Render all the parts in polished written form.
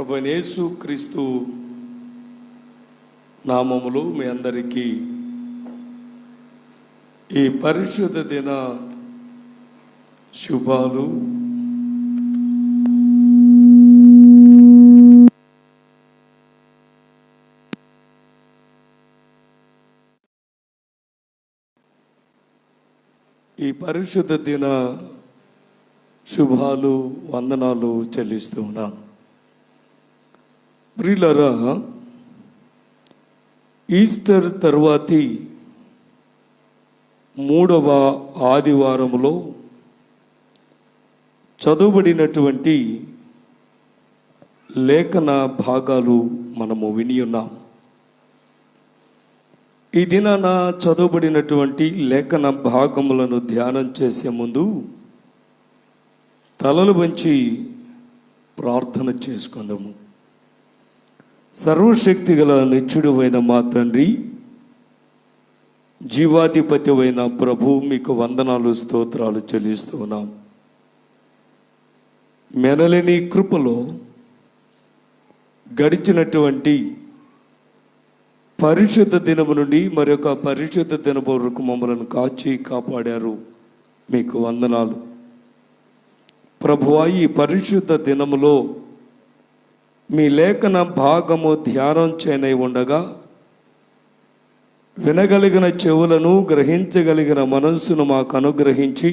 ప్రభువైన యేసు క్రీస్తు నామములో మీ అందరికీ ఈ పరిశుద్ధ దిన శుభాలు. ఈ పరిశుద్ధ దిన శుభాలు, వందనాలు చెల్లిస్తూ ఉన్నాం. ప్రియులారా, ఈస్టర్ తరువాతి 3వ ఆదివారములో చదువుబడినటువంటి లేఖన భాగాలు మనము విని ఉన్నాం. ఈ దినాన చదువుబడినటువంటి లేఖన భాగములను ధ్యానం చేసే ముందు తలలు వంచి ప్రార్థన చేసుకుందాము. సర్వశక్తి గల నిత్యుడైన మా తండ్రి, జీవాధిపతి అయిన ప్రభు, మీకు వందనాలు, స్తోత్రాలు చెల్లిస్తూ ఉన్నాం. మెనలేని కృపలో గడిచినటువంటి పరిశుద్ధ దినము నుండి మరొక పరిశుద్ధ దినము వరకు మమ్మల్ని కాచి కాపాడారు. మీకు వందనాలు ప్రభువా. ఈ పరిశుద్ధ దినములో మీ లేఖన భాగము ధ్యానం చేయనై ఉండగా వినగలిగిన చెవులను, గ్రహించగలిగిన మనస్సును మాకు అనుగ్రహించి,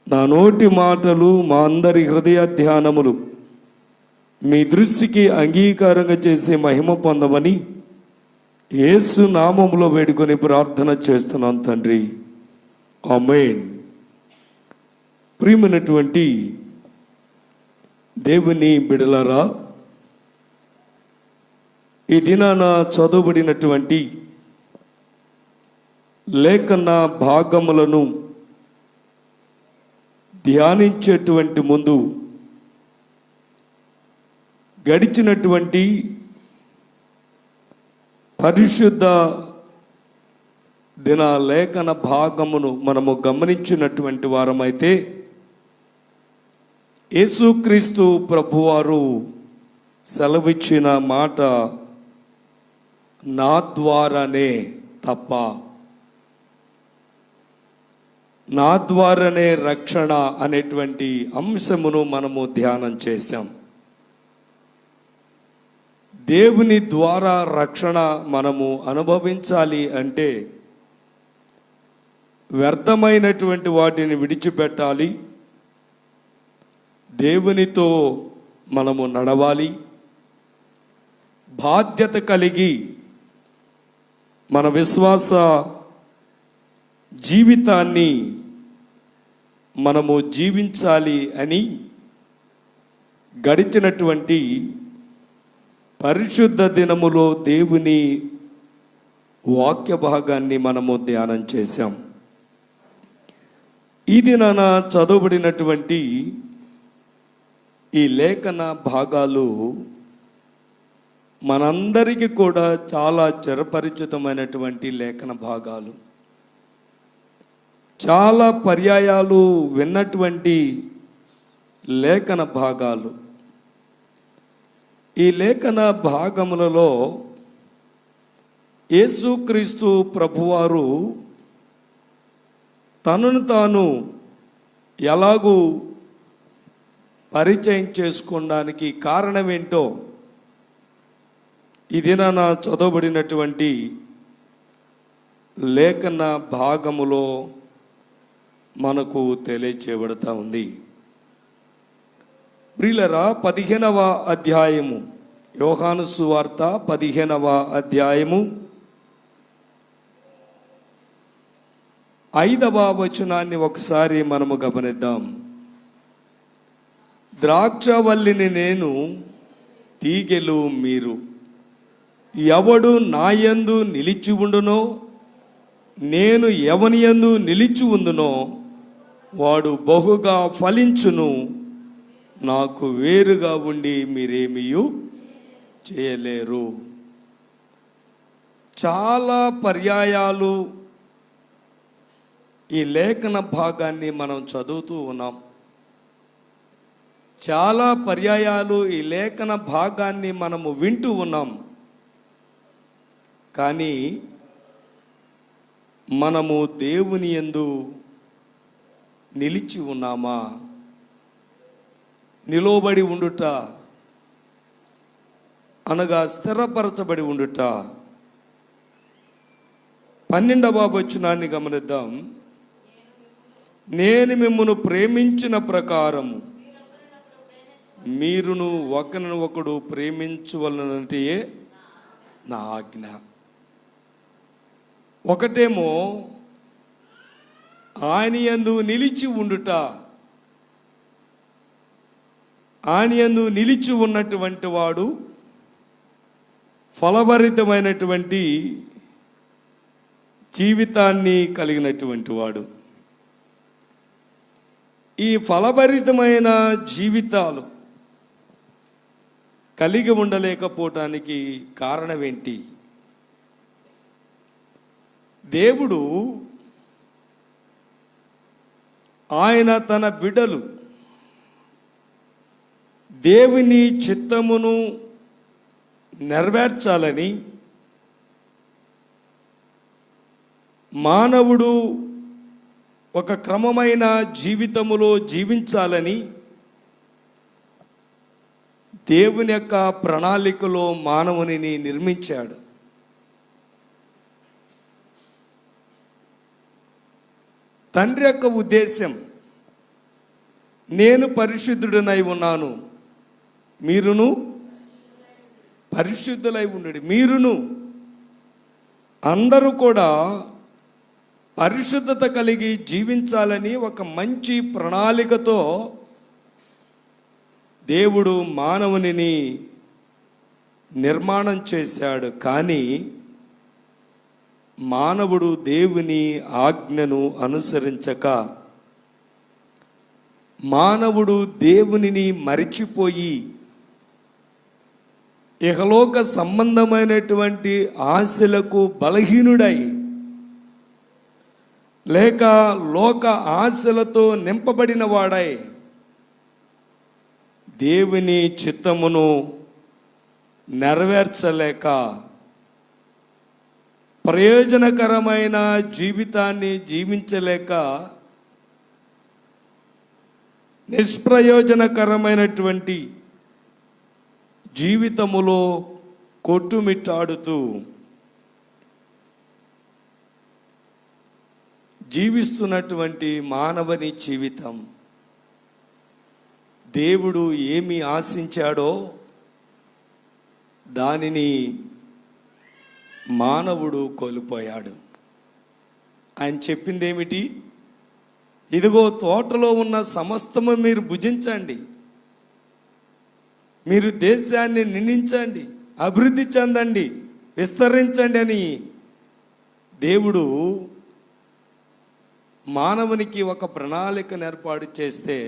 నా నోటి మాటలు, మా అందరి హృదయ ధ్యానములు మీ దృష్టికి అంగీకారంగా చేసి మహిమ పొందమని యేసు నామములో వేడుకొని ప్రార్థన చేస్తున్నాం తండ్రి, ఆమేన్. ప్రియమైనటువంటి దేవుని బిడలారా, ఈ దినాన చదువుబడినటువంటి లేఖన భాగములను ధ్యానించేటువంటి ముందు గడిచినటువంటి పరిశుద్ధ దిన లేఖన భాగమును మనము గమనించినటువంటి వారమైతే, యేసుక్రీస్తు ప్రభువారు సెలవిచ్చిన మాట, నా ద్వారానే తప్ప, నా ద్వారానే రక్షణ అనేటువంటి అంశమును మనము ధ్యానం చేశాం. దేవుని ద్వారా రక్షణ మనము అనుభవించాలి అంటే వ్యర్థమైనటువంటి వాటిని విడిచిపెట్టాలి, దేవునితో మనము నడవాలి, బాధ్యత కలిగి మన విశ్వాస జీవితాన్ని మనము జీవించాలి అని గడిచినటువంటి పరిశుద్ధ దినములో దేవుని వాక్య భాగాన్ని మనము ధ్యానం చేశాం. ఈ దినాన చదవబడినటువంటి ఈ లేఖన భాగాలు మనందరికీ కూడా చాలా చిరపరిచితమైనటువంటి లేఖన భాగాలు, చాలా పర్యాయాలు విన్నటువంటి లేఖన భాగాలు. ఈ లేఖన భాగములలో యేసుక్రీస్తు ప్రభువారు తనను తాను ఎలాగూ పరిచయం చేసుకోవడానికి కారణమేంటో ఈ దినాన చదవబడినటువంటి లేఖన భాగములో మనకు తెలియచేయబడతా ఉంది. ప్రియులారా, 15వ అధ్యాయము, యోహాను సువార్త 15వ అధ్యాయము 5వ వచనాన్ని ఒకసారి మనము గమనిద్దాం. ద్రాక్షవల్లిని నేను, తీగెలు మీరు. ఎవడు నాయందు నిలిచి ఉండునో, నేను ఎవని యందు నిలిచి ఉందునో వాడు బహుగా ఫలించును. నాకు వేరుగా ఉండి మీరేమీ చేయలేరు. చాలా పర్యాయాలు ఈ లేఖన భాగాన్ని మనం చదువుతూ ఉన్నాం. చాలా పర్యాయాలు ఈ లేఖన భాగాన్ని మనము వింటూ ఉన్నాం. కానీ మనము దేవుని యందు నిలిచి ఉన్నామా? నిలవబడి ఉండుట అనగా స్థిరపరచబడి ఉండుట. 12వ వచనాన్ని గమనిద్దాం. నేను మిమ్మును ప్రేమించిన ప్రకారము మీరును ఒకరిని ఒకడు ప్రేమించవలనంటే నా ఆజ్ఞ. ఒకటేమో ఆయన యందు నిలిచి ఉండుట. ఆయన యందు నిలిచి ఉన్నటువంటి వాడు ఫలభరితమైనటువంటి జీవితాన్ని కలిగినటువంటి వాడు. ఈ ఫలభరితమైన జీవితాలు కలిగి ఉండలేకపోవటానికి కారణం ఏంటి? దేవుడు ఆయన తన బిడ్డలు దేవుని చిత్తమును నెరవేర్చాలని, మానవుడు ఒక క్రమమైన జీవితములో జీవించాలని దేవుని యొక్క ప్రణాళికలో మానవునిని నిర్మించాడు. తండ్రి యొక్క ఉద్దేశం, నేను పరిశుద్ధుడనై ఉన్నాను, మీరును పరిశుద్ధులై ఉండండి. మీరును అందరూ కూడా పరిశుద్ధత కలిగి జీవించాలని ఒక మంచి ప్రణాళికతో దేవుడు మానవునిని నిర్మాణం చేశాడు. కానీ మానవుడు దేవుని ఆజ్ఞను అనుసరించక, మానవుడు దేవునిని మరిచిపోయి ఇహలోక సంబంధమైనటువంటి ఆశలకు బలహీనుడై, లేక లోక ఆశలతో నింపబడిన వాడై దేవుని చిత్తమును నెరవేర్చలేక ప్రయోజనకరమైన జీవితాన్ని జీవించలేక నిష్ప్రయోజనకరమైనటువంటి జీవితములో కొట్టుమిట్టాడుతూ జీవిస్తున్నటువంటి మానవుని జీవితం దేవుడు ఏమి ఆశించాడో దానిని మానవుడు కోల్పోయాడు. ఆయన చెప్పింది ఏమిటి? ఇదిగో తోటలో ఉన్న సమస్తము మీరు భుజించండి, మీరు దేశాన్ని నిండించండి, అభివృద్ధి చెందండి, విస్తరించండి అని దేవుడు మానవునికి ఒక ప్రణాళికను ఏర్పాటు చేస్తే,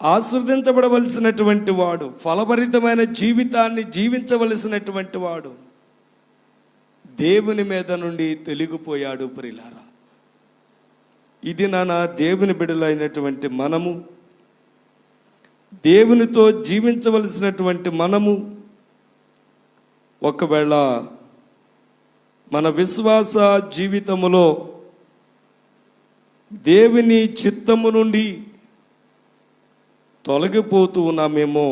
ఆశీర్వదించబడవలసినటువంటి వాడు, ఫలభరితమైన జీవితాన్ని జీవించవలసినటువంటి వాడు దేవుని మీద నుండి తొలగిపోయాడు. ప్రియులారా, ఇది నా దేవుని బిడ్డలైనటువంటి మనము, దేవునితో జీవించవలసినటువంటి మనము ఒకవేళ మన విశ్వాస జీవితములో దేవుని చిత్తము నుండి తొలగిపోతూ ఉన్నామేమో,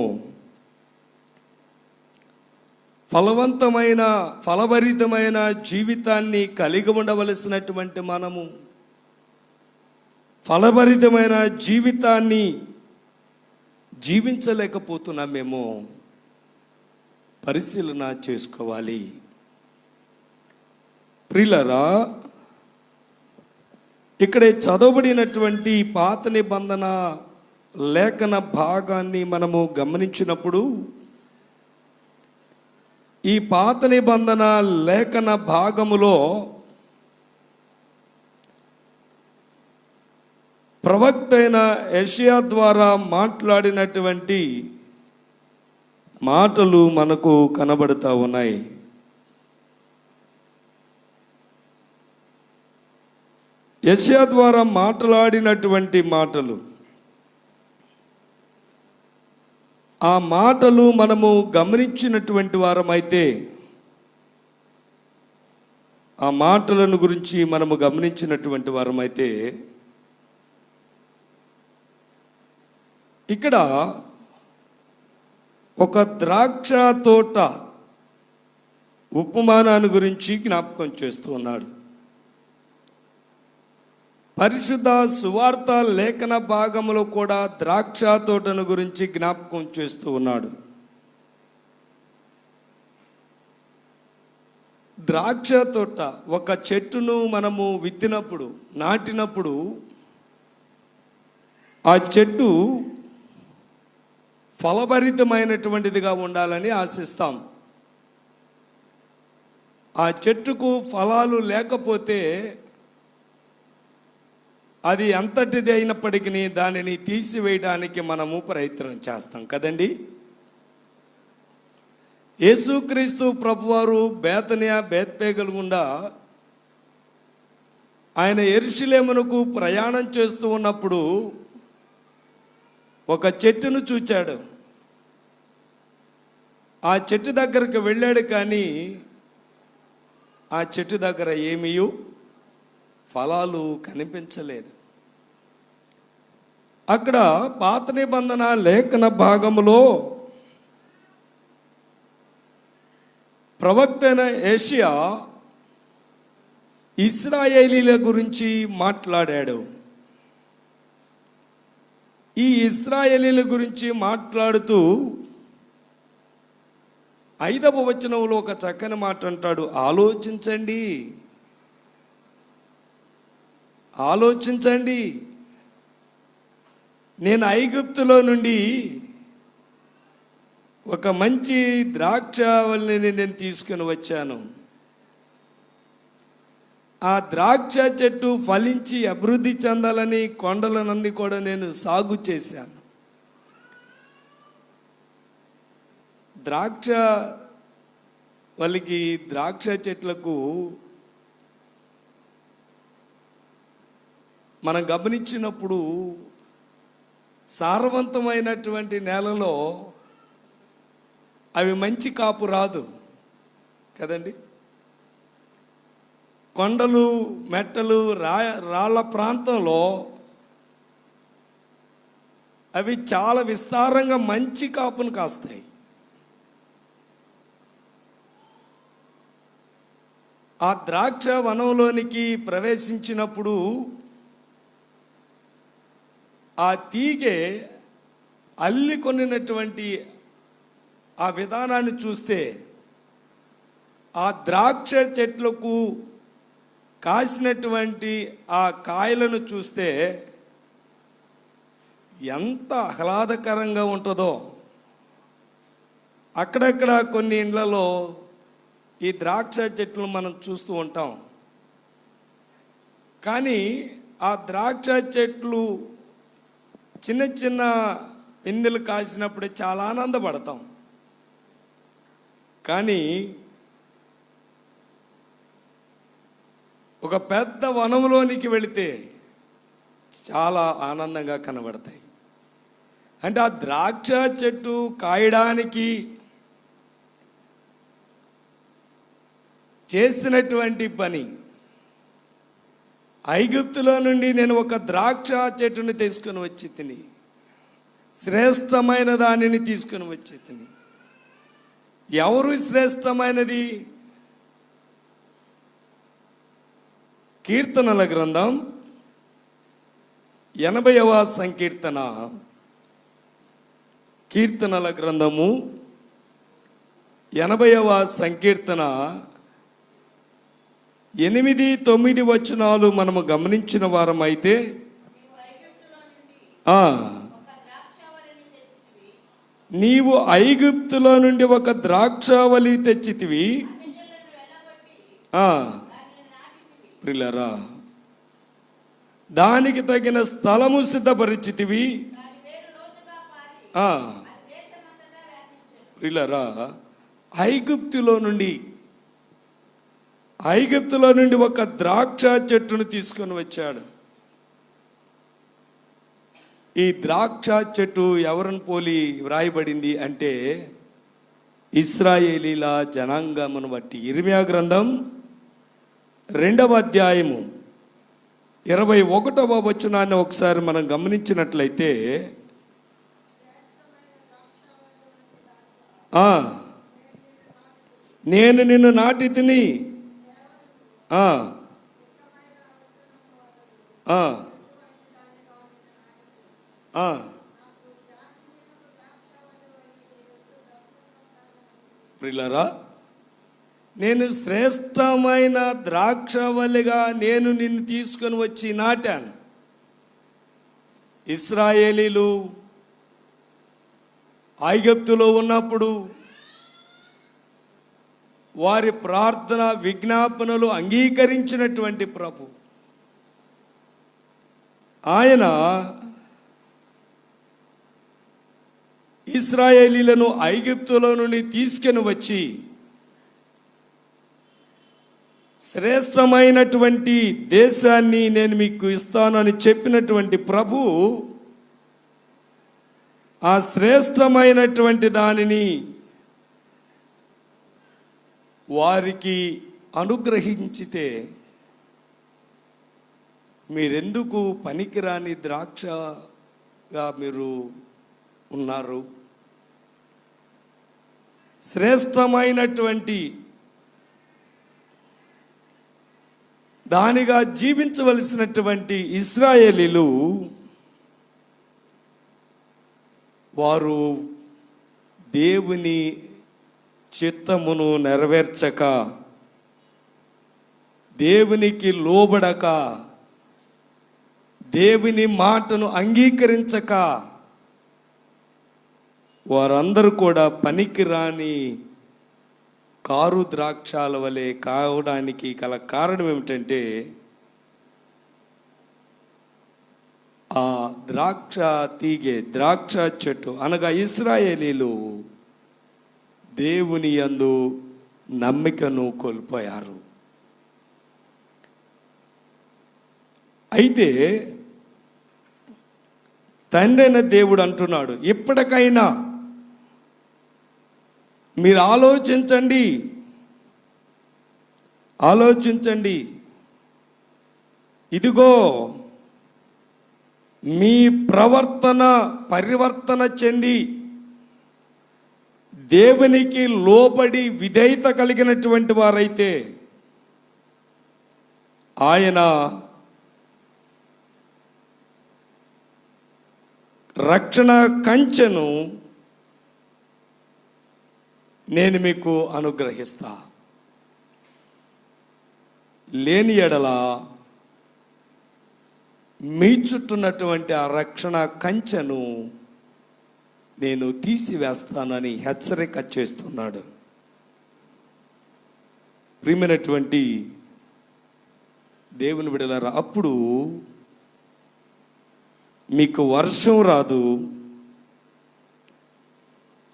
ఫలవంతమైన ఫలభరితమైన జీవితాన్ని కలిగి ఉండవలసినటువంటి మనము ఫలభరితమైన జీవితాన్ని జీవించలేకపోతున్నామేమో పరిశీలన చేసుకోవాలి. ప్రియులారా, ఇక్కడే చదవబడినటువంటి పాత నిబంధన లేఖన భాగాన్ని మనము గమనించినప్పుడు, ఈ పాత నిబంధన లేఖన భాగములో ప్రవక్త అయిన యెషయా ద్వారా మాట్లాడినటువంటి మాటలు మనకు కనబడుతూ ఉన్నాయి. యెషయా ద్వారా మాట్లాడినటువంటి మాటలు ఆ మాటలు మనము గమనించినటువంటి వారమైతే, ఆ మాటలను గురించి మనము గమనించినటువంటి వారమైతే, ఇక్కడ ఒక ద్రాక్ష తోట ఉపమానాన్ని గురించి జ్ఞాపకం చేస్తూ ఉన్నాడు. పరిశుద్ధ సువార్త లేఖన భాగంలో కూడా ద్రాక్ష తోటను గురించి జ్ఞాపకం చేస్తూ ఉన్నాడు. ద్రాక్ష తోట, ఒక చెట్టును మనము విత్తినప్పుడు, నాటినప్పుడు ఆ చెట్టు ఫలభరితమైనటువంటిదిగా ఉండాలని ఆశిస్తాం. ఆ చెట్టుకు ఫలాలు లేకపోతే అది ఎంతటిది అయినప్పటికీ దానిని తీసివేయడానికి మనము ప్రయత్నం చేస్తాం కదండి. యేసుక్రీస్తు ప్రభువారు బేత్పేగల గుండా ఆయన యెరూషలేమునకు ప్రయాణం చేస్తూ ఉన్నప్పుడు ఒక చెట్టును చూచాడు. ఆ చెట్టు దగ్గరకు వెళ్ళాడు, కానీ ఆ చెట్టు దగ్గర ఏమీ ఫలాలు కనిపించలేదు. అక్కడ పాత నిబంధన లేఖన భాగములో ప్రవక్త అయిన యెషయా ఇశ్రాయేలీల గురించి మాట్లాడాడు. ఈ ఇశ్రాయేలీల గురించి మాట్లాడుతూ 5వ వచనంలో ఒక చక్కని మాట అంటాడు, ఆలోచించండి, ఆలోచించండి, నేను ఐగుప్తులో నుండి ఒక మంచి ద్రాక్షవల్లిని నేను తీసుకుని వచ్చాను. ఆ ద్రాక్ష చెట్టు ఫలించి అభివృద్ధి చెందాలని కొండలనన్నీ కూడా నేను సాగు చేశాను. ద్రాక్ష వాళ్ళకి, ద్రాక్ష చెట్లకు మనం గమనించినప్పుడు సారవంతమైనటువంటి నేలలో అవి మంచి కాపు రాదు కదండి. కొండలు, మెట్టలు, రాళ్ళ ప్రాంతంలో అవి చాలా విస్తారంగా మంచి కాపును కాస్తాయి. ఆ ద్రాక్ష వనంలోనికి ప్రవేశించినప్పుడు ఆ తీగె అల్లికొనినటువంటి ఆ విధానాన్ని చూస్తే, ఆ ద్రాక్ష చెట్లకు కాసినటువంటి ఆ కాయలను చూస్తే ఎంత ఆహ్లాదకరంగా ఉంటుందో. అక్కడక్కడ కొన్ని ఇండ్లలో ఈ ద్రాక్ష చెట్లు మనం చూస్తూ ఉంటాం. కానీ ఆ ద్రాక్ష చెట్లు చిన్న చిన్న పిందెలు కాసినప్పుడు చాలా ఆనందపడతాం. కానీ ఒక పెద్ద వనంలోనికి వెళితే చాలా ఆనందంగా కనబడతాయి. అంటే ఆ ద్రాక్ష చెట్టు కాయడానికి చేసినటువంటి పని, ఐగుప్తులో నుండి నేను ఒక ద్రాక్ష చెట్టుని తీసుకుని వచ్చి తిని, శ్రేష్టమైన దానిని తీసుకుని వచ్చి తిని. ఎవరు శ్రేష్టమైనది? కీర్తనల గ్రంథం 80వ సంకీర్తన, కీర్తనల గ్రంథము 80వ సంకీర్తన 8, 9 వచనాలు మనము గమనించిన వారమైతే, నీవు ఐగుప్తులో నుండి ఒక ద్రాక్షావళి తెచ్చితివి, ప్రియులారా, దానికి తగిన స్థలము సిద్ధపరిచితివి. ప్రియులారా, ఐగుప్తులో నుండి ఒక ద్రాక్ష చెట్టును తీసుకొని వచ్చాడు. ఈ ద్రాక్ష చెట్టు ఎవరిని పోలి వ్రాయబడింది అంటే ఇశ్రాయేలీల జనాంగమును బట్టి. ఇర్మియా గ్రంథం 2వ అధ్యాయము 21వ వచనాన్ని ఒకసారి మనం గమనించినట్లయితే, నేను నిన్ను నాటి తిని ప్రియులారా, నేను శ్రేష్టమైన ద్రాక్షవల్లిగా నేను నిన్ను తీసుకొని వచ్చి నాటాను. ఇశ్రాయేలీలు ఐగుప్తులో ఉన్నప్పుడు వారి ప్రార్థన విజ్ఞాపనలు అంగీకరించినటువంటి ప్రభు, ఆయన ఇశ్రాయేలీలను ఐగుప్తులో నుండి తీసుకొని వచ్చి శ్రేష్టమైనటువంటి దేశాన్ని నేను మీకు ఇస్తానని చెప్పినటువంటి ప్రభు, ఆ శ్రేష్టమైనటువంటి దానిని వారికి అనుగ్రహించితే మీరెందుకు పనికిరాని ద్రాక్షగా మీరు ఉన్నారు? శ్రేష్టమైనటువంటి దానిగా జీవించవలసినటువంటి ఇశ్రాయేలీలు వారు దేవుని చిత్తమును నెరవేర్చక, దేవునికి లోబడక, దేవుని మాటను అంగీకరించక వారందరూ కూడా పనికిరాని కారు ద్రాక్షాల వలె కావడానికి గల కారణం ఏమిటంటే, ఆ ద్రాక్ష తీగె, ద్రాక్ష చెట్టు అనగా ఇశ్రాయేలీలు దేవుని యందు నమ్మికను కోల్పోయారు. అయితే తండ్రైన దేవుడు అంటున్నాడు, ఇప్పటికైనా మీరు ఆలోచించండి. ఇదిగో మీ ప్రవర్తన పరివర్తన చెంది దేవునికి లోబడి విధేయత కలిగినటువంటి వారైతే ఆయన రక్షణ కంచెను నేను మీకు అనుగ్రహిస్తా. లేని ఎడల మీ చుట్టూన్నటువంటి ఆ రక్షణ కంచెను నేను తీసివేస్తానని హెచ్చరిక చేస్తున్నాడు. ప్రియమైనటువంటి దేవుని బిడ్డలారా, అప్పుడు మీకు వర్షం రాదు,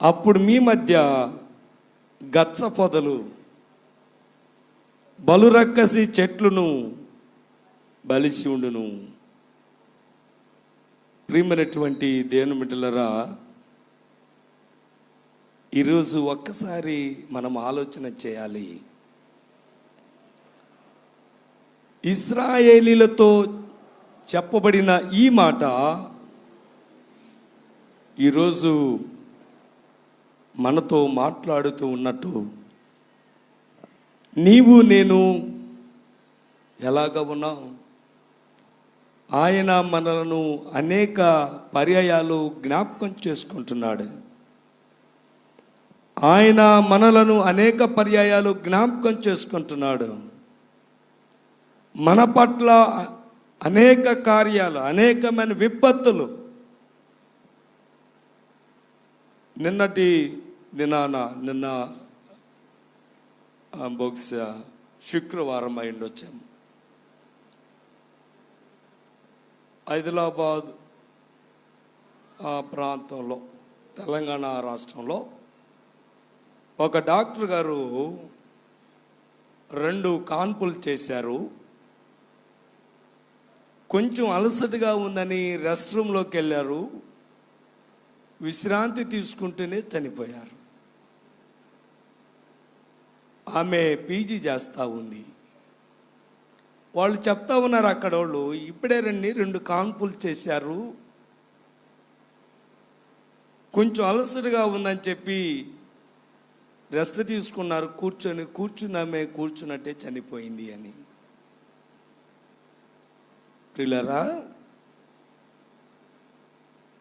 అప్పుడు మీ మధ్య గచ్చ పొదలు, బలురక్కసి చెట్లును బలిసి ఉండును. ప్రియమైనటువంటి దేవుని బిడ్డలారా, ఈరోజు ఒక్కసారి మనం ఆలోచన చేయాలి. ఇశ్రాయేలీలతో చెప్పబడిన ఈ మాట ఈరోజు మనతో మాట్లాడుతూ ఉన్నట్టు, నీవు నేను ఎలాగ ఉన్నావు? ఆయన మనలను అనేక పర్యాయాలు జ్ఞాపకం చేసుకుంటున్నాడు. ఆయన మనలను అనేక పర్యాయాలు జ్ఞాపకం చేసుకుంటున్నాడు. మన పట్ల అనేక కార్యాలు, అనేకమైన విపత్తులు. నిన్న బహుశా శుక్రవారం అయిండి వచ్చాము. హైదరాబాద్ ఆ ప్రాంతంలో, తెలంగాణ రాష్ట్రంలో ఒక డాక్టర్ గారు 2 కాన్పులు చేశారు. కొంచెం అలసటగా ఉందని రెస్ట్ రూమ్లోకి వెళ్ళారు. విశ్రాంతి తీసుకుంటూనే చనిపోయారు. ఆమె పీజీ చేస్తూ ఉంది. వాళ్ళు చెప్తా ఉన్నారు అక్కడ వాళ్ళు, ఇప్పుడే రండి 2 కాన్పులు చేశారు, కొంచెం అలసటగా ఉందని చెప్పి రెస్ట్ తీసుకున్నారు. కూర్చున్నామే కూర్చున్నట్టే చనిపోయింది అని. ప్రియులారా,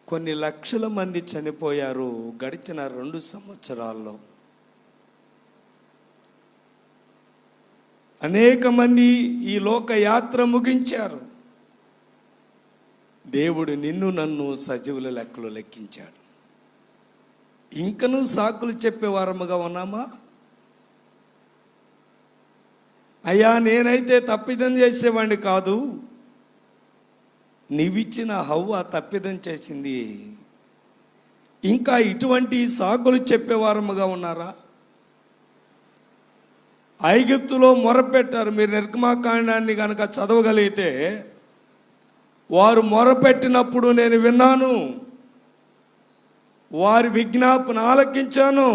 కొన్ని లక్షల మంది చనిపోయారు గడిచిన 2 సంవత్సరాల్లో. అనేక మంది ఈ లోక యాత్ర ముగించారు. దేవుడు నిన్ను నన్ను సజీవుల లెక్కలో లెక్కించాడు. ఇంకనూ సాకులు చెప్పేవారముగా ఉన్నామా? అయ్యా, నేనైతే తప్పిదం చేసేవాడిని కాదు, నీవిచ్చిన హవ్వ తప్పిదం చేసింది. ఇంకా ఇటువంటి సాకులు చెప్పేవారముగా ఉన్నారా? ఐగుప్తులో మొరపెట్టారు. మీరు నిర్గమాకాండాన్ని కనుక చదవగలిగితే, వారు మొరపెట్టినప్పుడు నేను విన్నాను, వారి విజ్ఞాపన ఆలకించాను.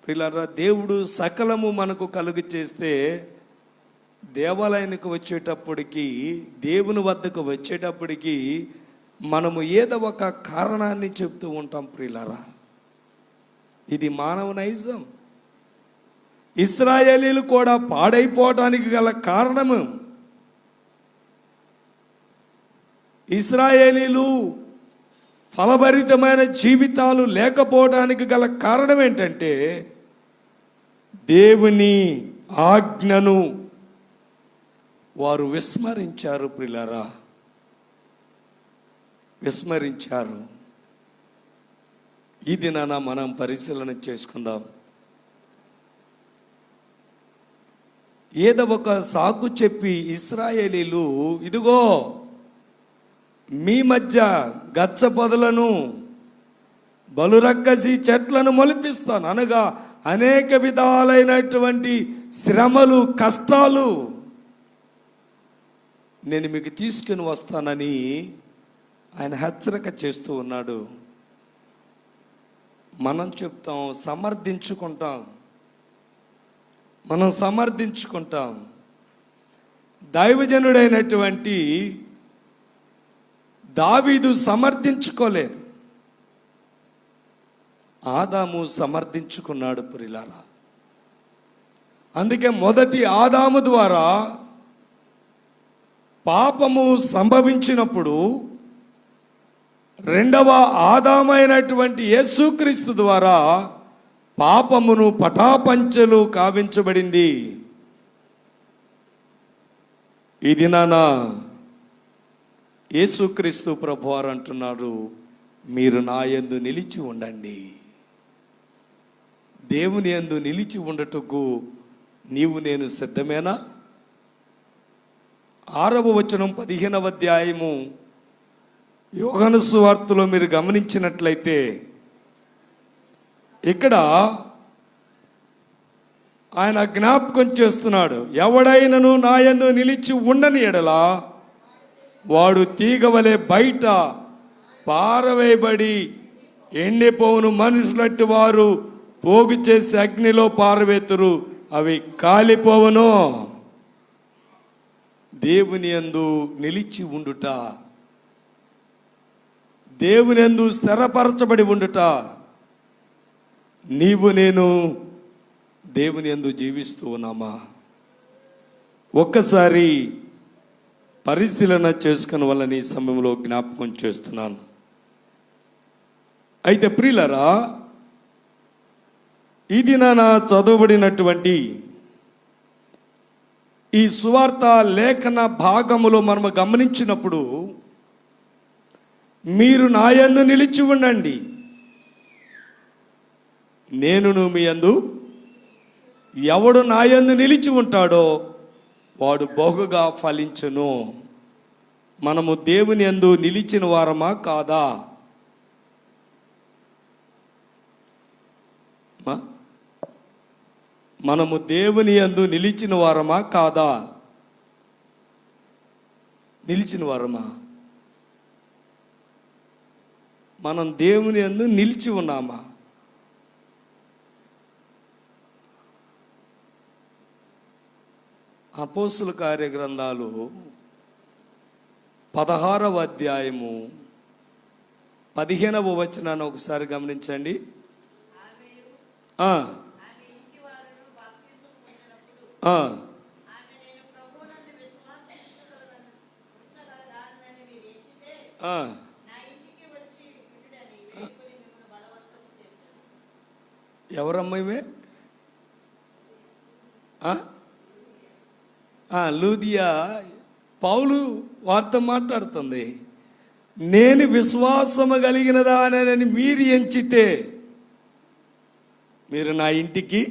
పిల్లరా, దేవుడు సకలము మనకు కలుగు చేస్తే దేవాలయానికి వచ్చేటప్పటికి, దేవుని వద్దకు వచ్చేటప్పటికి మనము ఏదో ఒక కారణాన్ని చెప్తూ ఉంటాం. ప్రియులారా, ఇది మానవ నైజం. ఇశ్రాయేలీలు కూడా పాడైపోవటానికి గల కారణము, ఇశ్రాయేలీలు ఫలభరితమైన జీవితాలు లేకపోవడానికి గల కారణం ఏంటంటే, దేవుని ఆజ్ఞను వారు విస్మరించారు. ప్రియులారా, విస్మరించారు. ఈ దినాన మనం పరిశీలన చేసుకుందాం. ఏదో ఒక సాకు చెప్పి ఇశ్రాయేలీలు, ఇదిగో మీ మధ్య గచ్చ పొదలను, బలురక్కసి చెట్లను మొలిపిస్తాను, అనగా అనేక విధాలైనటువంటి శ్రమలు, కష్టాలు నేను మీకు తీసుకుని వస్తానని ఆయన హెచ్చరిక చేస్తూ ఉన్నాడు. మనం చెప్తాం, మనం సమర్థించుకుంటాం. దైవజనుడైనటువంటి దావీదు సమర్థించుకోలేదు, ఆదాము సమర్థించుకున్నాడు. ప్రియులారా, అందుకే మొదటి ఆదాము ద్వారా పాపము సంభవించినప్పుడు, రెండవ ఆదామైనటువంటి యేసుక్రీస్తు ద్వారా పాపమును పటాపంచలు కావించబడింది. ఈ దినాన యేసుక్రీస్తు ప్రభువారు అంటున్నాడు, మీరు నా యందు నిలిచి ఉండండి. దేవుని యందు నిలిచి ఉండటకు నీవు నేను సిద్ధమేనా? 6వ వచనం 15వ అధ్యాయము యోహాను సువార్తలో మీరు గమనించినట్లయితే, ఇక్కడ ఆయన జ్ఞాపకం చేస్తున్నాడు, ఎవడైనను నా యందు నిలిచి ఉండని ఎడల వాడు తీగవలే బయట పారవేయబడి ఎండిపోవును, మనుషులట్టి వారు పోగు చేసి అగ్నిలో పారవేతురు, అవి కాలిపోవును. దేవుని యందు నిలిచి ఉండుట, దేవుని యందు స్థిరపరచబడి ఉండుట, నీవు నేను దేవుని యందు జీవిస్తూ ఉన్నామా? ఒక్కసారి పరిశీలన చేసుకుని వల్ల ఈ సమయంలో జ్ఞాపకం చేస్తున్నాను. అయితే ప్రియులారా, ఇది నా చదవబడినటువంటి ఈ సువార్త లేఖన భాగములో మనము గమనించినప్పుడు, మీరు నా యందు నిలిచి ఉండండి, నేనును మీ యందు, ఎవడు నా యందు నిలిచి ఉంటాడో వాడు బహుగా ఫలించును. మనము దేవుని యందు నిలిచిన వారమా కాదా? మనము దేవుని యందు నిలిచిన వారమా కాదా? నిలిచిన వారమా? మనం దేవుని యందు నిలిచి ఉన్నామా? అపోస్తుల కార్యగ్రంథాలు 16వ అధ్యాయము 15వ వచనాన్ని ఒకసారి గమనించండి. ఎవరమ్మా ఇవే? లూదియా పౌలు వార్త మాట్లాడుతుంది. నేను విశ్వాసము కలిగినదానని మీరు ఎంచితే మీరు నా ఇంటికి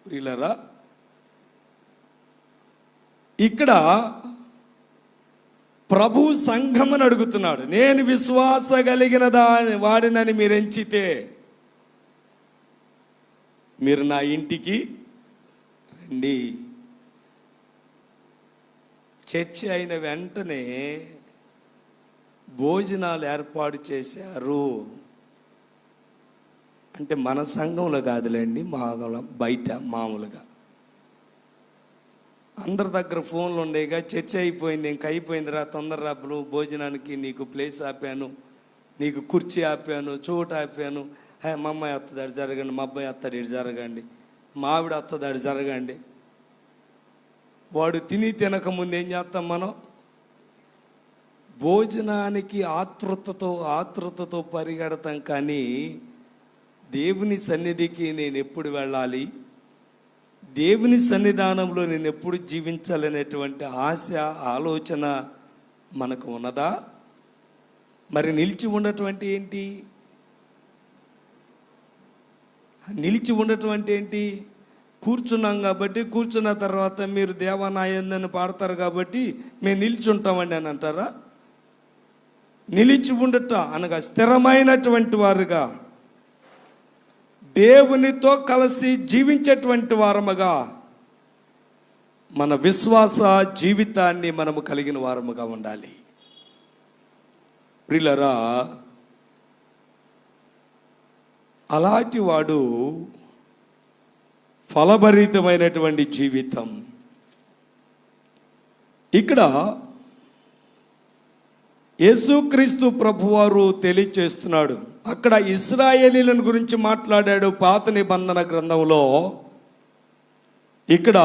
ప్రియులరా. ఇక్కడ ప్రభు సంఘమును అడుగుతున్నాడు, నేను విశ్వాస కలిగిన వాడినని మీరు ఎంచితే మీరు నా ఇంటికి రండి. చర్చ అయిన వెంటనే భోజనాలు ఏర్పాటు చేశారు. అంటే మన సంఘంలో కాదులేండి, బయట మామూలుగా అందరి దగ్గర ఫోన్లు ఉండేగా. చర్చ అయిపోయింది, ఇంక అయిపోయిందిరా, తొందరరా నువ్వు భోజనానికి, నీకు ప్లేస్ ఆపాను, నీకు కుర్చీ ఆపాను, చోటు ఆపాను. మా అమ్మాయి వస్తుంది జరగండి, మా అబ్బాయి వస్తాడు ఇటు జరగండి, మా ఆవిడ వస్తుంది అటు జరగండి. వాడు తిని తినక ముందు ఏం చేస్తాం మనం? భోజనానికి ఆతృతతో పరిగెడతాం. కానీ దేవుని సన్నిధికి నేను ఎప్పుడు వెళ్ళాలి, దేవుని సన్నిధానంలో నేను ఎప్పుడు జీవించాలనేటువంటి ఆశ, ఆలోచన మనకు ఉన్నదా? మరి నిలిచి ఉండటం ఏంటి? నిలిచి ఉండటం ఏంటి? కూర్చున్నాం కాబట్టి, కూర్చున్న తర్వాత మీరు దేవానాయందని పాడతారు కాబట్టి మేము నిలిచి ఉంటామండి అని అంటారా? నిలిచి ఉండట అనగా స్థిరమైనటువంటి వారుగా, దేవునితో కలిసి జీవించేటువంటి వారముగా, మన విశ్వాస జీవితాన్ని మనము కలిగిన వారముగా ఉండాలి. ప్రియులరా, అలాంటి వాడు ఫలభరితమైనటువంటి జీవితం. ఇక్కడ యేసుక్రీస్తు ప్రభువారు తెలియచేస్తున్నాడు. అక్కడ ఇశ్రాయేలీలను గురించి మాట్లాడాడు పాత నిబంధన గ్రంథంలో. ఇక్కడ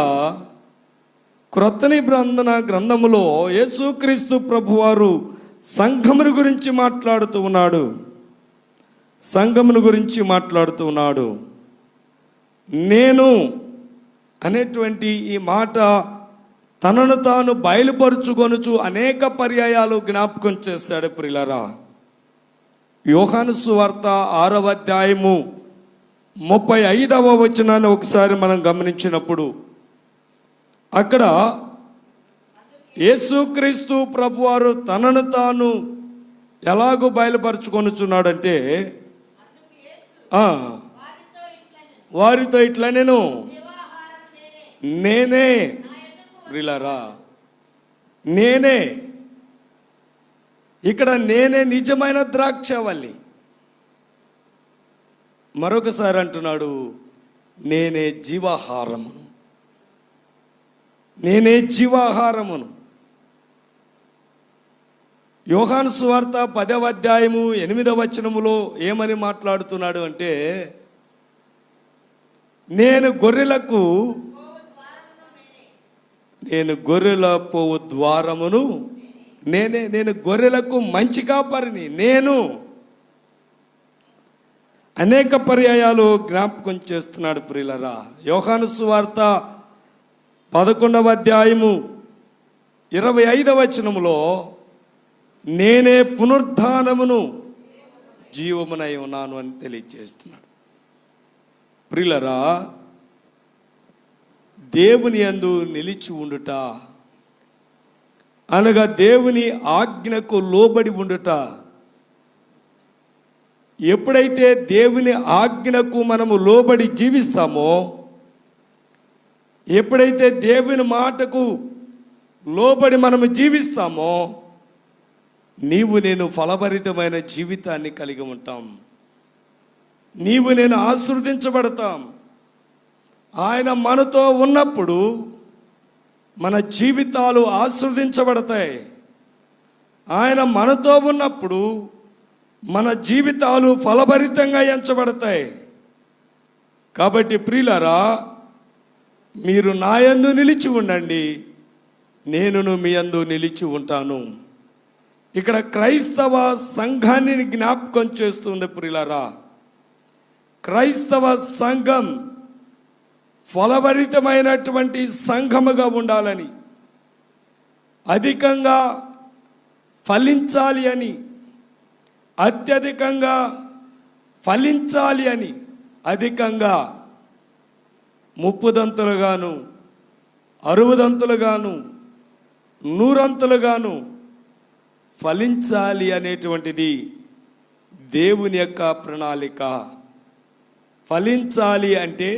క్రొత్త నిబంధన గ్రంథములో యేసుక్రీస్తు ప్రభువారు సంఘమును గురించి మాట్లాడుతూ ఉన్నాడు. సంఘమును గురించి మాట్లాడుతూ ఉన్నాడు. నేను అనేటువంటి ఈ మాట తనను తాను బయలుపరుచుకొనుచు అనేక పర్యాయాలు జ్ఞాపకం చేశాడు. ప్రియులారా, యోహాను సువార్త 6వ అధ్యాయము 35వ వచనాన్ని ఒకసారి మనం గమనించినప్పుడు అక్కడ యేసుక్రీస్తు ప్రభువారు తనను తాను ఎలాగో బయలుపరుచుకొనుచున్నాడంటే, వారితో ఇట్లా నేనే ప్రియులారా, నేనే. ఇక్కడ నేనే నిజమైన ద్రాక్షవల్లి. మరొకసారి అంటున్నాడు, నేనే జీవాహారమును, నేనే జీవాహారమును. యోహాను సువార్త 10వ అధ్యాయము 8వ వచనములో ఏమని మాట్లాడుతున్నాడు అంటే, నేను గొర్రెల పోవు ద్వారమును నేనే, నేను గొర్రెలకు మంచి కాపరిని నేను. అనేక పర్యాయాలు జ్ఞాపకం చేస్తున్నాడు. ప్రియులరా, యోహాను సువార్త 11వ అధ్యాయము 25వ వచనములో నేనే పునరుద్ధానమును జీవమునై ఉన్నాను అని తెలియజేస్తున్నాడు. ప్రియులరా, దేవుని యందు నిలిచి ఉండుట అనగా దేవుని ఆజ్ఞకు లోబడి ఉండుట. ఎప్పుడైతే దేవుని ఆజ్ఞకు మనము లోబడి జీవిస్తామో, ఎప్పుడైతే దేవుని మాటకు లోబడి మనము జీవిస్తామో నీవు నేను ఫలభరితమైన జీవితాన్ని కలిగి ఉంటాం. నీవు నేను ఆశీర్వదించబడతాం. ఆయన మనతో ఉన్నప్పుడు మన జీవితాలు ఆశీర్వదించబడతాయి. ఆయన మనతో ఉన్నప్పుడు మన జీవితాలు ఫలభరితంగా ఎంచబడతాయి. కాబట్టి ప్రియులారా, మీరు నా యందు నిలిచి ఉండండి, నేనును మీ యందు నిలిచి ఉంటాను. ఇక్కడ క్రైస్తవ సంఘాన్ని జ్ఞాపకం చేస్తుంది ప్రియులారా. క్రైస్తవ సంఘం ఫలభరితమైనటువంటి సంఘముగా ఉండాలని, అధికంగా ఫలించాలి అని, అత్యధికంగా ఫలించాలి అని, అధికంగా 30దంతులుగాను 60దంతులుగాను 100అంతులుగాను ఫలించాలి అనేటువంటిది దేవుని యొక్క ప్రణాళిక. ఫలించాలి అంటే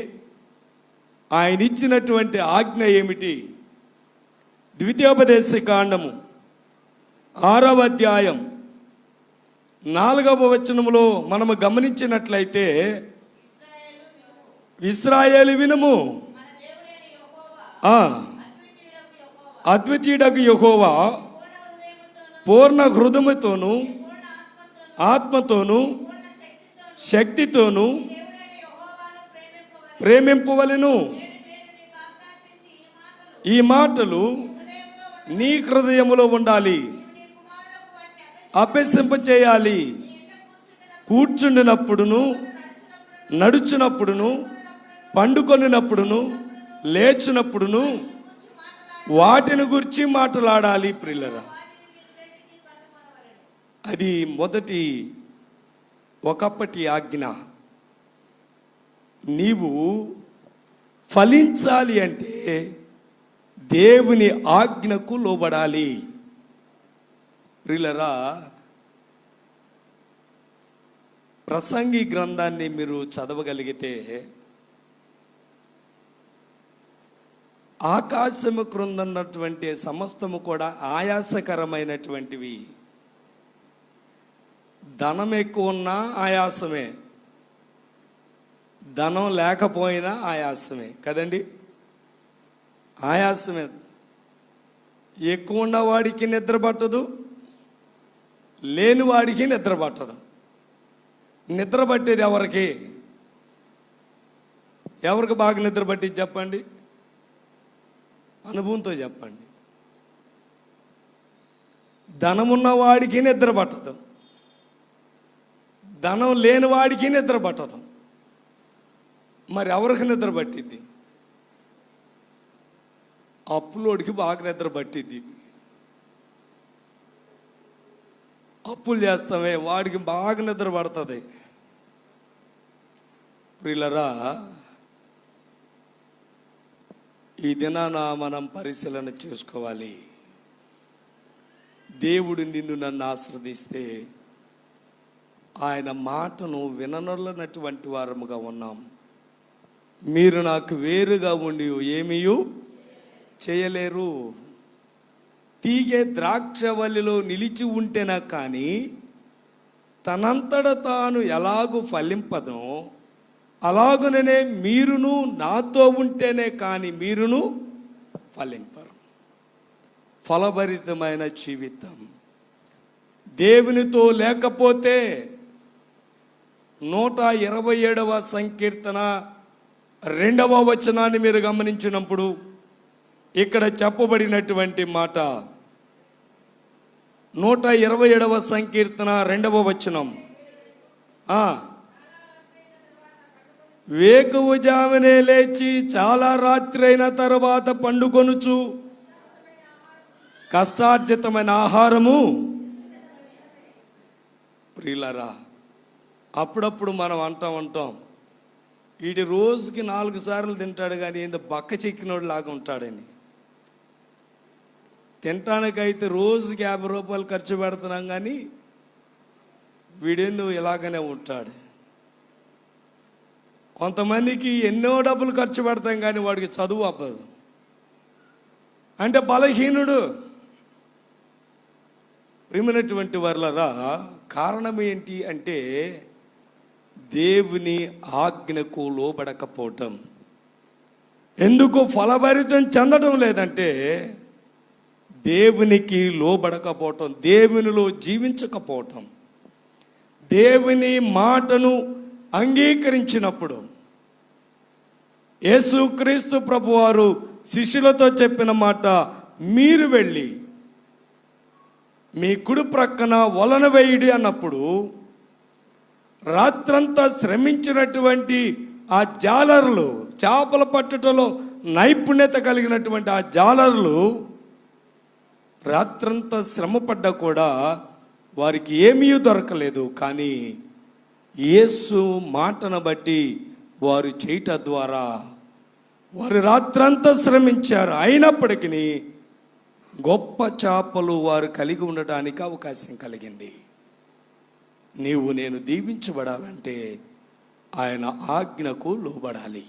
ఆయన ఇచ్చినటువంటి ఆజ్ఞ ఏమిటి? ద్వితీయోపదేశకాండము 6వ అధ్యాయం 4వ వచనములో మనము గమనించినట్లయితే, ఇశ్రాయేలు వినుము, అద్వితీయుడగు యెహోవా పూర్ణ హృదయముతోను ఆత్మతోను శక్తితోను ప్రేమింపవలెను. ఈ మాటలు నీ హృదయములో ఉండాలి, అభ్యసింప చేయాలి. కూర్చుండినప్పుడును, నడుచునప్పుడును, పండుకొనినప్పుడును, లేచినప్పుడును వాటిని గురించి మాట్లాడాలి ప్రియులారా. అది మొదటి ఒకప్పటి ఆజ్ఞ. నీవు ఫలించాలి అంటే దేవుని ఆజ్ఞకు లోబడాలి. ప్రియులారా, ప్రసంగి గ్రంథాన్ని మీరు చదవగలిగితే ఆకాశము క్రిందన్నటువంటి సమస్తము కూడా ఆయాసకరమైనటువంటివి. ధనం ఎక్కువ ఉన్నా ఆయాసమే, ధనం లేకపోయినా ఆయాసమే కదండి. ఆయాసమే. ఎక్కువ ఉన్నవాడికి నిద్ర పట్టదు, లేని వాడికి నిద్ర పట్టదు. నిద్ర పట్టేది ఎవరికి? ఎవరికి బాగా నిద్ర పట్టేది చెప్పండి, అనుభవంతో చెప్పండి. ధనమున్న వాడికి నిద్ర పట్టదు, ధనం లేని వాడికి నిద్ర పట్టదు. మరి ఎవరికి నిద్ర పట్టిద్ది? అప్పులోడికి బాగా నిద్ర పట్టిద్ది. అప్పులు చేస్తామే వాడికి బాగా నిద్ర పడుతుంది. ప్రియులారా, ఈ దినాన మనం పరిశీలన చేసుకోవాలి. దేవుడు నిన్ను నన్ను ఆశీర్వదిస్తే ఆయన మాటను విననొల్లనటువంటి వారముగా ఉన్నాం. మీరు నాకు వేరుగా ఉండి ఏమీయూ చేయలేరు. తీగే ద్రాక్షవల్లిలో నిలిచి ఉంటేనా కానీ తనంతట తాను ఎలాగూ ఫలింపదో, అలాగుననే మీరును నాతో ఉంటేనే కానీ మీరును ఫలింపరు. ఫలభరితమైన జీవితం దేవునితో లేకపోతే 127వ సంకీర్తన 2వ వచనాన్ని మీరు గమనించినప్పుడు ఇక్కడ చెప్పబడినటువంటి మాట, 127వ సంకీర్తన 2వ వచనం, వేకువజామునే లేచి చాలా రాత్రి అయిన తర్వాత పండుకొనుచు కష్టార్జితమైన ఆహారము. ప్రియులారా, అప్పుడప్పుడు మనం అంటాం వీడి రోజుకి 4 సార్లు తింటాడు కానీ ఏందో బక్క చెక్కినోడు లాగా ఉంటాడని. తినటానికైతే రోజుకి 50 రూపాయలు ఖర్చు పెడుతున్నాం కానీ వీడేందో ఇలాగనే ఉంటాడు. కొంతమందికి ఎన్నో డబ్బులు ఖర్చు పెడతాం కానీ వాడికి చదువు అవ్వదు. అంటే బలహీనుడు. ప్రియమైనటువంటి వారలారా, కారణం ఏంటి అంటే దేవుని ఆజ్ఞకు లోబడకపోవటం. ఎందుకు ఫలభరితం చెందడం లేదంటే దేవునికి లోబడకపోవటం, దేవునిలో జీవించకపోవటం. దేవుని మాటను అంగీకరించినప్పుడు యేసుక్రీస్తు ప్రభువారు శిష్యులతో చెప్పిన మాట, మీరు వెళ్ళి మీ కుడి ప్రక్కన వలన వేయుడి అన్నప్పుడు రాత్రంతా శ్రమించినటువంటి ఆ జాలరులు, చేపల పట్టుటలో నైపుణ్యత కలిగినటువంటి ఆ జాలరులు రాత్రంతా శ్రమపడ్డా కూడా వారికి ఏమీ దొరకలేదు. కానీ యేసు మాటను బట్టి వారు చేయట ద్వారా వారు రాత్రంతా శ్రమించారు. అయినప్పటికీ గొప్ప చేపలు వారు కలిగి ఉండటానికి అవకాశం కలిగింది. నీవు నేను దీవించబడాలంటే ఆయన ఆజ్ఞకు లోబడాలి.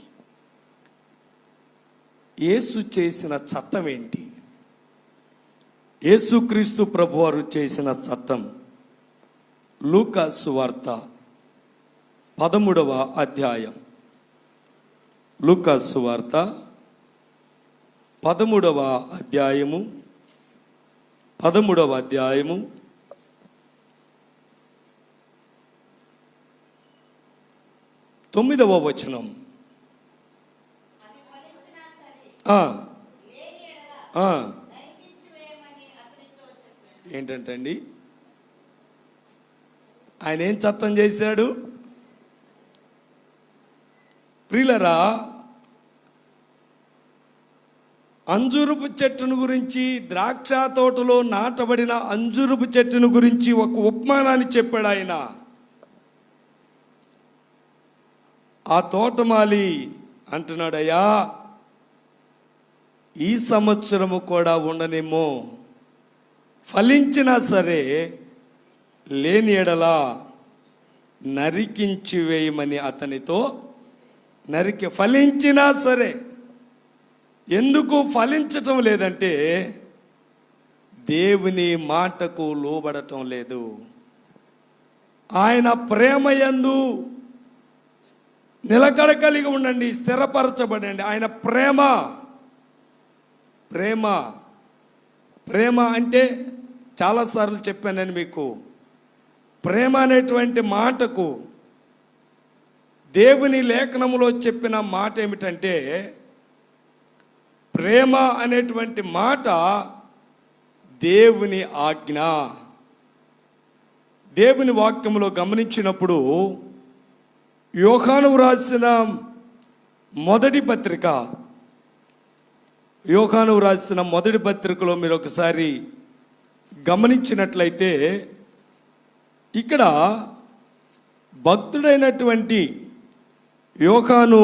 యేసు చేసిన చట్టం ఏంటి? యేసుక్రీస్తు ప్రభువారు చేసిన చట్టం లూకా సువార్త 13వ అధ్యాయం. లూకా సువార్త 13వ అధ్యాయము 9వ వచనం. ఏంటంటండి, ఆయన ఏం చట్టం చేశాడు? ప్రియులరా, అంజురుపు చెట్టును గురించి, ద్రాక్ష తోటలో నాటబడిన అంజురుపు చెట్టును గురించి ఒక ఉపమానాన్ని చెప్పాడు ఆయన. ఆ తోటమాలి అంటున్నాడయ్యా, ఈ సంవత్సరము కూడా ఉండనేమో, ఫలించినా సరే లేని ఎడలా నరికించి వేయమని అతనితో ఫలించినా సరే. ఎందుకు ఫలించటం లేదంటే దేవుని మాటకు లోబడటం లేదు. ఆయన ప్రేమయందు నిలకడ కలిగి ఉండండి, స్థిరపరచబడండి. ఆయన ప్రేమ అంటే చాలాసార్లు చెప్పానని మీకు. ప్రేమ అనేటువంటి మాటకు దేవుని లేఖనములో చెప్పిన మాట ఏమిటంటే, ప్రేమ అనేటువంటి మాట దేవుని ఆజ్ఞ. దేవుని వాక్యములో గమనించినప్పుడు యోహాను రాసిన మొదటి పత్రికలో మీరు ఒకసారి గమనించినట్లయితే ఇక్కడ భక్తుడైనటువంటి యోహాను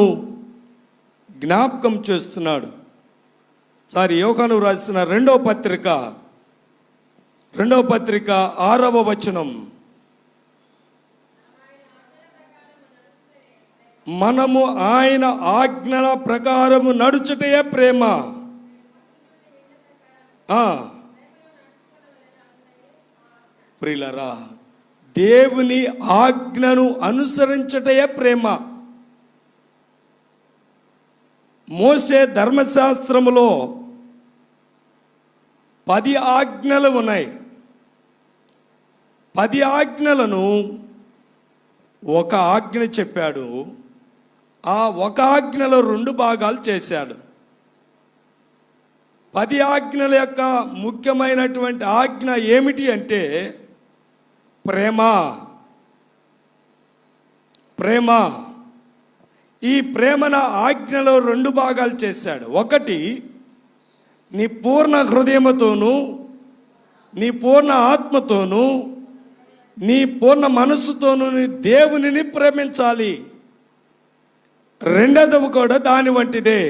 జ్ఞాపకం చేస్తున్నాడు. యోహాను రాసిన రెండవ పత్రిక 6వ వచనం. మనము ఆయన ఆజ్ఞల ప్రకారము నడుచుటే ప్రేమ. ప్రియులరా, దేవుని ఆజ్ఞను అనుసరించటే ప్రేమ. మోషే ధర్మశాస్త్రములో 10 ఆజ్ఞలు ఉన్నాయి. 10 ఆజ్ఞలను ఒక ఆజ్ఞ చెప్పాడు. ఆ ఒక ఆజ్ఞలో 2 భాగాలు చేశాడు. 10 ఆజ్ఞల యొక్క ముఖ్యమైనటువంటి ఆజ్ఞ ఏమిటి అంటే ప్రేమ. ఈ ప్రేమన ఆజ్ఞలో 2 భాగాలు చేశాడు. ఒకటి, నీ పూర్ణ హృదయముతోనూ, నీ పూర్ణ ఆత్మతోనూ, నీ పూర్ణ మనస్సుతోనూ నీ దేవునిని ప్రేమించాలి. రెండవది కూడా దాని వంటిదే,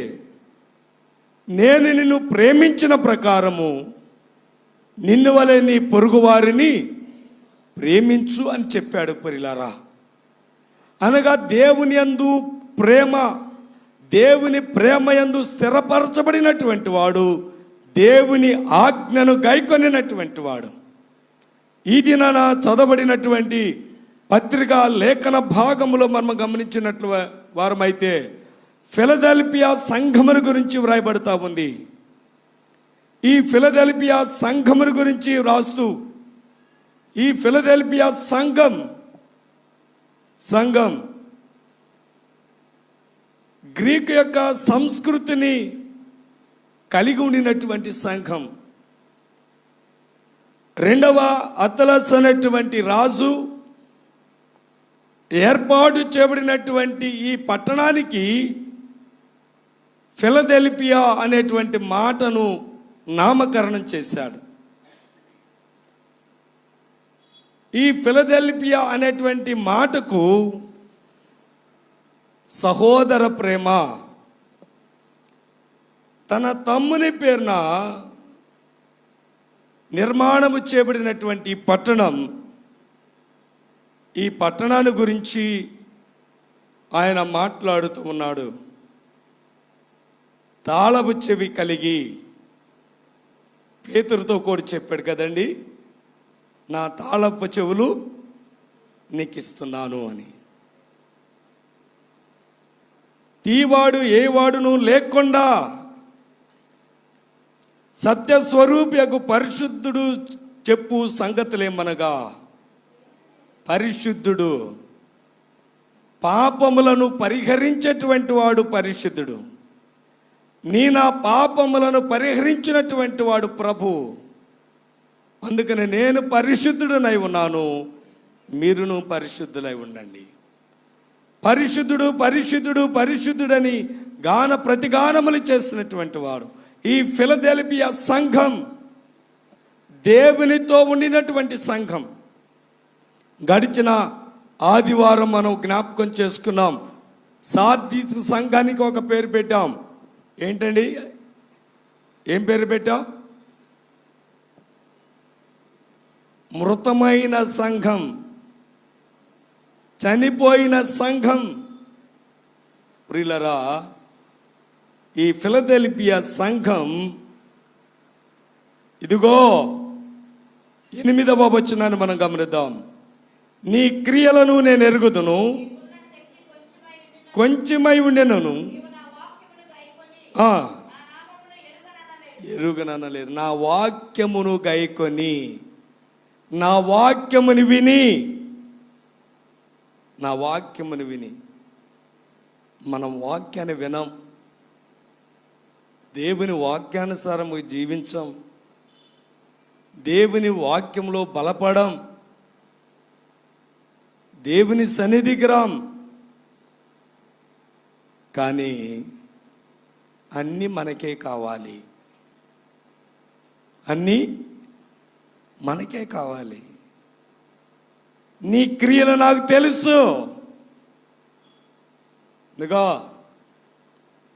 నేను నిన్ను ప్రేమించిన ప్రకారము నిన్ను వలె నీ పొరుగువారిని ప్రేమించు అని చెప్పాడు. ప్రియులారా, అనగా దేవుని యందు దేవుని ప్రేమ యందు స్థిరపరచబడినటువంటి వాడు దేవుని ఆజ్ఞను గైకొనినటువంటి వాడు. ఈ దినాన చదవబడినటువంటి పత్రికా లేఖన భాగములో మనం గమనించినట్లు వారమైతే ఫిలదెల్ఫియా సంఘమును గురించి వ్రాయబడతా ఉంది. ఈ ఫిలదెల్ఫియా సంఘమును గురించి వ్రాస్తూ ఈ ఫిలదెల్ఫియా సంఘం గ్రీకు యొక్క సంస్కృతిని కలిగి ఉండినటువంటి సంఘం. రెండవ అతలస్ అనేటువంటి రాజు ఏర్పాటు చేయబడినటువంటి ఈ పట్టణానికి ఫిలదెల్ఫియా అనేటువంటి మాటను నామకరణం చేశాడు. ఈ ఫిలదెల్ఫియా అనేటువంటి మాటకు సహోదర ప్రేమ, తన తమ్ముని పేరున నిర్మాణము చేయబడినటువంటి పట్టణం, ఈ పట్టణాన్ని గురించి ఆయన మాట్లాడుతూ ఉన్నాడు. తాళపు చెవి కలిగి పేతురుతో కూడా చెప్పాడు కదండి, నా తాళపు చెవులు నీకు ఇస్తున్నాను అని. తీవాడు ఏ వాడును లేకుండా సత్యస్వరూపియకు పరిశుద్ధుడు చెప్పు సంగతులేమనగా, పరిశుద్ధుడు పాపములను పరిహరించేటువంటి వాడు పరిశుద్ధుడు. నా పాపములను పరిహరించినటువంటి వాడు ప్రభు. అందుకని నేను పరిశుద్ధుడనై ఉన్నాను, మీరును పరిశుద్ధులై ఉండండి. పరిశుద్ధుడు పరిశుద్ధుడు పరిశుద్ధుడని గాన ప్రతిగానములు చేసినటువంటి వాడు. ఈ ఫిలదెల్ఫియా సంఘం దేవునితో ఉండినటువంటి సంఘం. గడిచిన ఆదివారం మనం జ్ఞాపకం చేసుకున్నాం. సార్దీసు సంఘానికి ఒక పేరు పెట్టాం. ఏంటండి, ఏం పేరు పెట్టాం? మృతమైన సంఘం, చనిపోయిన సంఘం. ప్రియులరా, ఈ ఫిలదెల్ఫియా సంఘం ఇదిగో 8వ వచనాన్ని మనం గమనిద్దాం. నీ క్రియలను నేను ఎరుగుదును, కొంచెమై ఉండెను, ఎరుగననలేదు. నా వాక్యమును గైకొని, నా వాక్యముని విని, నా వాక్యముని విని. మనం వాక్యాన్ని వినం, దేవుని వాక్యానుసారము జీవించాం, దేవుని వాక్యంలో బలపడం, దేవుని సన్నిధికి రాం. కానీ అన్నీ మనకే కావాలి, అన్నీ మనకే కావాలి. నీ క్రియలు నాకు తెలుసు. ఇదిగో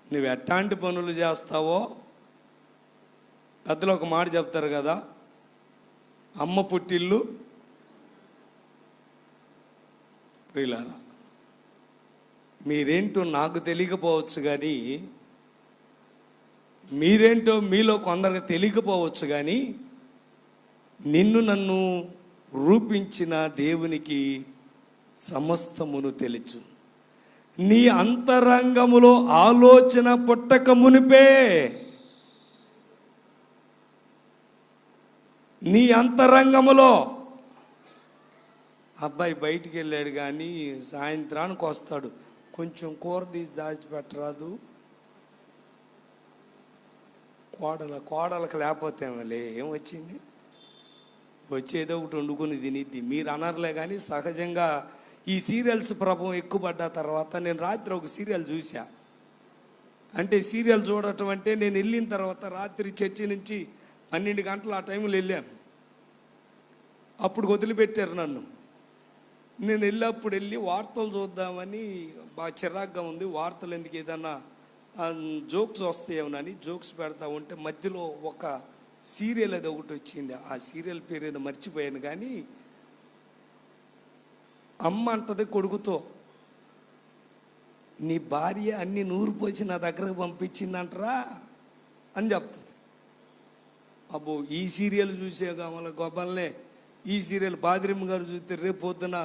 నువ్వు ఎట్లాంటి పనులు చేస్తావో పెద్దలు ఒక మాట చెప్తారు కదా, అమ్మ పుట్టిల్లు. ప్రియులారా, మీరేంటో నాకు తెలియకపోవచ్చు, కానీ మీరేంటో మీలో కొందరికి తెలియకపోవచ్చు, కానీ నిన్ను నన్ను రూపించిన దేవునికి సమస్తమును తెలుసు. నీ అంతరంగములో ఆలోచన పుట్టక మునిపే, నీ అంతరంగములో అబ్బాయి బయటికి వెళ్ళాడు కానీ సాయంత్రానికి వస్తాడు, కొంచెం కూర తీసి దాచిపెట్టరాదు, కోడలకు లేకపోతే ఏం వచ్చింది, వచ్చేదో ఒకటి వండుకొని తినిద్ది. మీరు అనర్లే కానీ సహజంగా ఈ సీరియల్స్ ప్రభావం ఎక్కువ పడ్డ తర్వాత, నేను రాత్రి ఒక సీరియల్ చూసా. అంటే సీరియల్ చూడటం అంటే నేను వెళ్ళిన తర్వాత రాత్రి చర్చి నుంచి 12 గంటలు ఆ టైంలో వెళ్ళాను. అప్పుడు వదిలిపెట్టారు నన్ను. నేను వెళ్ళి వార్తలు చూద్దామని బాగా చిరాగ్గా ఉంది. వార్తలు ఎందుకు, ఏదన్నా జోక్స్ వస్తాయేమోనని జోక్స్ పెడతా ఉంటే మధ్యలో ఒక సీరియల్ అది ఒకటి వచ్చింది. ఆ సీరియల్ పేరు ఏదో మర్చిపోయాను, కానీ అమ్మ అంటది కొడుకుతో, నీ భార్య అన్ని నూరిపోసి నా దగ్గరకు పంపించిందంటరా అని చెప్తుంది. అబ్బో ఈ సీరియల్ చూసే కావాల గొప్పలనే ఈ సీరియల్ బాదిరిమ్మ గారు చూస్తే రేపు పొద్దున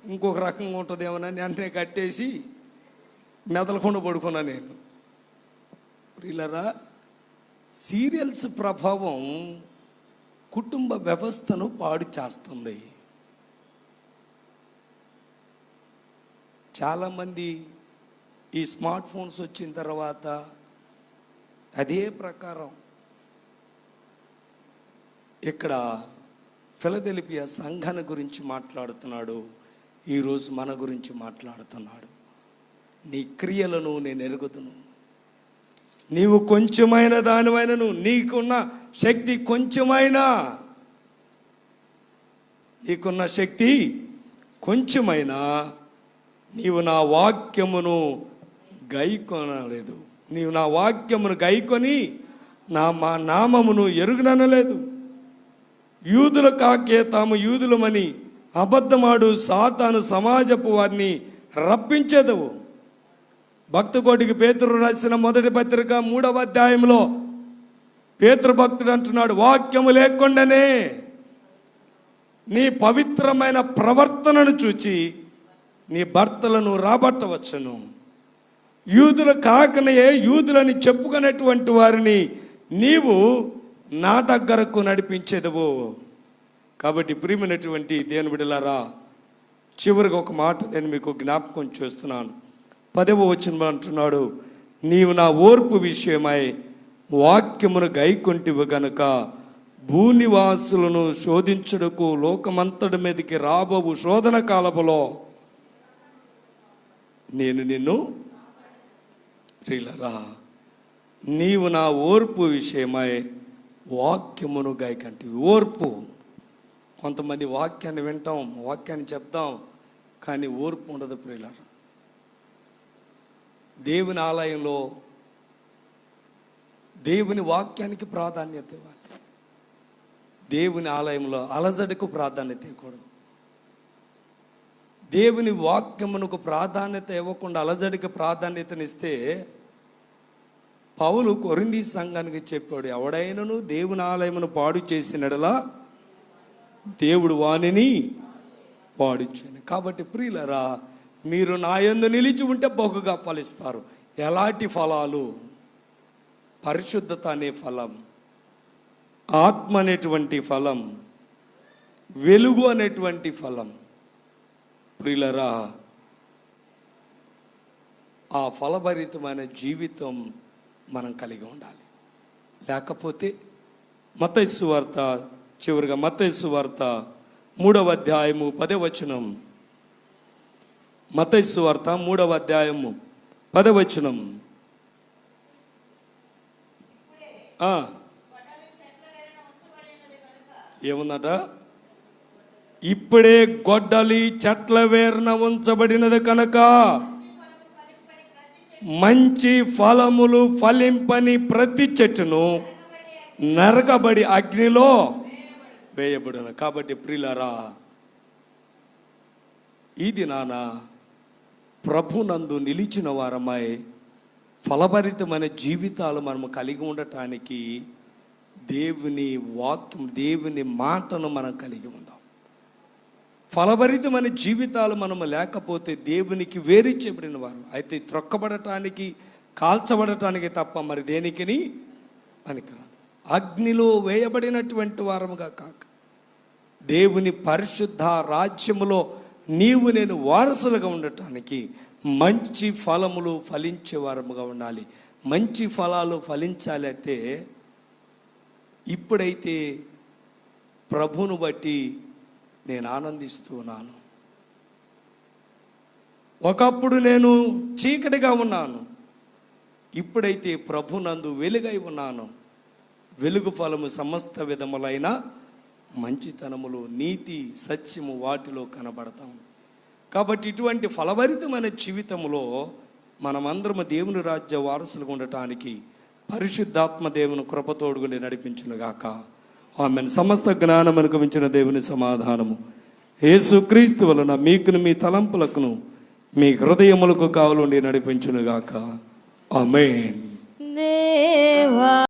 ఇంకొక రకంగా ఉంటుందేమోనని వెంటనే కట్టేసి మెదలకుండా పడుకున్నా నేను. ప్రియులారా, సీరియల్స్ ప్రభావం కుటుంబ వ్యవస్థను పాడు చేస్తుంది. చాలామంది ఈ స్మార్ట్ ఫోన్స్ వచ్చిన తర్వాత అదే ప్రకారం ఇక్కడ ఫిలదెల్ఫియా సంఘాన్ని గురించి మాట్లాడుతున్నాడు. ఈరోజు మన గురించి మాట్లాడుతున్నాడు. నీ క్రియలను నేను ఎరుగుదును, నీవు కొంచెమైన దానివైనను, నీకున్న శక్తి కొంచెమైనా, నీకున్న శక్తి కొంచెమైనా నీవు నా వాక్యమును గైకొనలేదు, నీవు నా వాక్యమును గైకొని మా నామమును ఎరుగుననలేదు. యూదుల కాకే తాము యూదులమని అబద్ధమాడు సాతాను సమాజపు వారిని రప్పించేదవు. భక్తకోటికి పేతురు రాసిన మొదటి పత్రిక 3వ అధ్యాయంలో పేతురు భక్తుడు అంటున్నాడు, వాక్యము లేకుండానే నీ పవిత్రమైన ప్రవర్తనను చూచి నీ భర్తలను రాబట్టవచ్చును. యూదులు కాకనే యూదులని చెప్పుకునేటువంటి వారిని నీవు నా దగ్గరకు నడిపించేదవు. కాబట్టి ప్రియమైనటువంటి దేవుని బిడ్డలారా, చివరికి ఒక మాట నేను మీకు జ్ఞాపకం చేస్తున్నాను. 10వ వచనం అంటున్నాడు, నీవు నా ఓర్పు విషయమై వాక్యమును గైకొంటివి గనుక భూనివాసులను శోధించుటకు లోకమంతటి మీదకి రాబోవు శోధన కాలములో నేను నిన్ను ప్రియులారా, నీవు నా ఓర్పు విషయమై వాక్యమును గైకంటివి. ఓర్పు, కొంతమంది వాక్యాన్ని వింటాం, వాక్యాన్ని చెప్తాం, కానీ ఓర్పు ఉండదు ప్రియులారా. దేవుని ఆలయంలో దేవుని వాక్యానికి ప్రాధాన్యత ఇవ్వాలి. దేవుని ఆలయంలో అలజడికి ప్రాధాన్యత ఇవ్వకూడదు. దేవుని వాక్యమునకు ప్రాధాన్యత ఇవ్వకుండా అలజడికి ప్రాధాన్యతనిస్తే పౌలు కొరింథీ సంఘానికి చెప్పాడు, ఎవడైనను దేవుని ఆలయమును పాడు చేసినడలా దేవుడు వానిని పాడు చేయను. కాబట్టి ప్రియులరా, మీరు నా యందు నిలిచి ఉంటే బహుగా ఫలిస్తారు. ఎలాంటి ఫలాలు? పరిశుద్ధత అనే ఫలం, ఆత్మ అనేటువంటి ఫలం, వెలుగు అనేటువంటి ఫలం. ప్రియులరా, ఆ ఫలభరితమైన జీవితం మనం కలిగి ఉండాలి. లేకపోతే మత్తయి సువార్త, చివరిగా మత్తయి సువార్త 3వ అధ్యాయము 10వ వచనం, మత్తయి సువార్త 3వ అధ్యాయము 10వ వచనం. ఏముందట? ఇప్పుడే గొడ్డలి చెట్ల వేరున ఉంచబడినది కనుక మంచి ఫలములు ఫలింపని ప్రతి చెట్టును నరకబడి అగ్నిలో వేయబడును. కాబట్టి ప్రియులారా, ఈ దినాన ప్రభునందు నిలిచిన వారమై ఫలభరితమైన జీవితాలు మనము కలిగి ఉండటానికి దేవుని వాక్యం, దేవుని మాటను మనం కలిగి ఉందాం. ఫలభరితమైన జీవితాలు మనము లేకపోతే దేవునికి వేరు చేయబడిన వారు అయితే త్రొక్కబడటానికి, కాల్చబడటానికి తప్ప మరి దేనికిని పనికిరాదు. అగ్నిలో వేయబడినటువంటి వారముగా కాక దేవుని పరిశుద్ధ రాజ్యములో నీవు నేను వారసులుగా ఉండటానికి మంచి ఫలములు ఫలించే వారముగా ఉండాలి. మంచి ఫలాలు ఫలించాలి అంటే ఇప్పుడైతే ప్రభువును బట్టి నేను ఆనందిస్తున్నాను. ఒకప్పుడు నేను చీకటిగా ఉన్నాను, ఇప్పుడైతే ప్రభునందు వెలుగై ఉన్నాను. వెలుగు ఫలము సమస్త విధములైన మంచితనములు, నీతి, సత్యము వాటిలో కనబడతాం. కాబట్టి ఇటువంటి ఫలభరితమైన జీవితంలో మనమందరము దేవుని రాజ్య వారసులుగా ఉండటానికి పరిశుద్ధాత్మ దేవుని కృపతోడుగుని నడిపించునుగాక. ఆమెన్. సమస్త జ్ఞానమునకు మించిన దేవుని సమాధానము యేసుక్రీస్తు వలన మీకును మీ తలంపులకును మీ హృదయములకు కావలుండి నడిపించునుగాక. ఆమేన్.